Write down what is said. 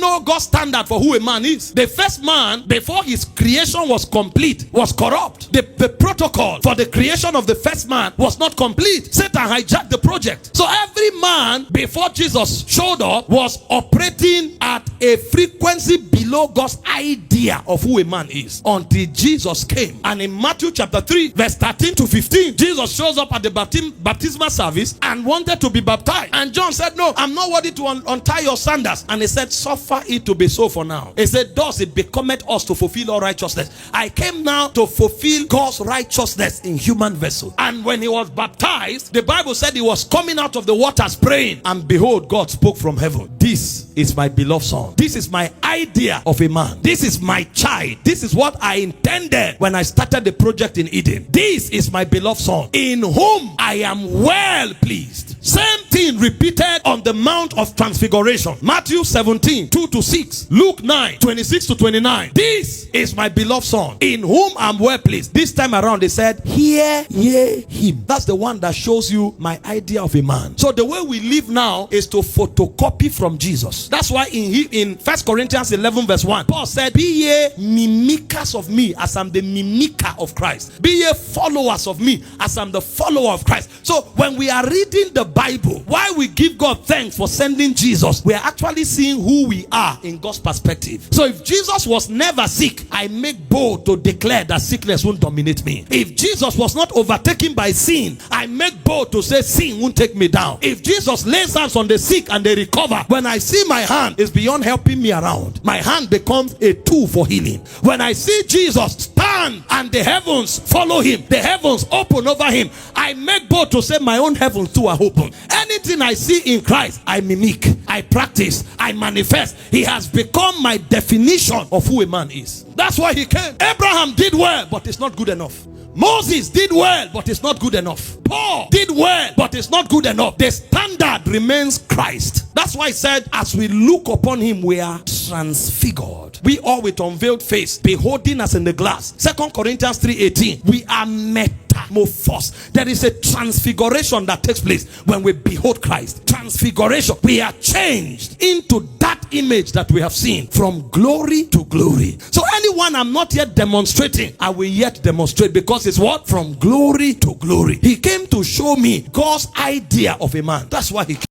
know God's standard for who a man is. The first man, before his creation was complete, was corrupt. The protocol for the creation of the first man was not complete. Satan hijacked the project. So every man before Jesus showed up was operating at a frequency below God's idea of who a man is, until Jesus came. And in Matthew chapter 3 verse 13 to 15, Jesus shows up at the baptismal service and wanted to be baptized. And John said, no, I'm not worthy to untie your sandals. And he said, suffer it to be so for now. He said, thus it becometh us to fulfill all righteousness. I came now to fulfill God's righteousness in human vessel. And when he was baptized, the Bible said he was coming out of the waters praying, and behold, God spoke from heaven, this is my beloved son. This is my idea of a man. This is my child. This is what I intended when I started the project in Eden. This is my beloved son, in whom I am well pleased. Same thing repeated on the Mount of Transfiguration. Matthew 17, 2 to 6. Luke 9, 26 to 29. This is my beloved son, in whom I'm well pleased. This time around they said, hear ye him. That's the one that shows you my idea of a man. So the way we live now is to photocopy from Jesus. That's why in 1 Corinthians 11 verse 1, Paul said, be ye mimickers of me as I'm the mimicker of Christ. Be ye followers of me as I'm the follower of Christ. So when we are reading the Bible, why we give God thanks for sending Jesus, we are actually seeing who we are in God's perspective. So if Jesus was never sick, I make bold to declare that sickness won't dominate me. If Jesus was not overtaken by sin, I make bold to say sin won't take me down. If Jesus lays hands on the sick and they recover, when I see my hand is beyond helping me around, my hand becomes a tool for healing. When I see Jesus stand and the heavens follow him, the heavens open over him, I make bold to say my own heavens too are open. Anything I see in Christ, I mimic, I practice, I manifest. He has become my definition of who a man is. That's why he came. Abraham did well, but it's not good enough. Moses did well, but it's not good enough. Paul did well, but it's not good enough. The standard remains Christ. That's why I said, as we look upon him, we are transfigured. We all with unveiled face, beholding us in the glass. 2 Corinthians 3:18. We are metamorphosed. There is a transfiguration that takes place when we behold Christ. Transfiguration. We are changed into that image that we have seen, from glory to glory. So anyone I'm not yet demonstrating, I will yet demonstrate, because it's what? From glory to glory. He came to show me God's idea of a man. That's why he came.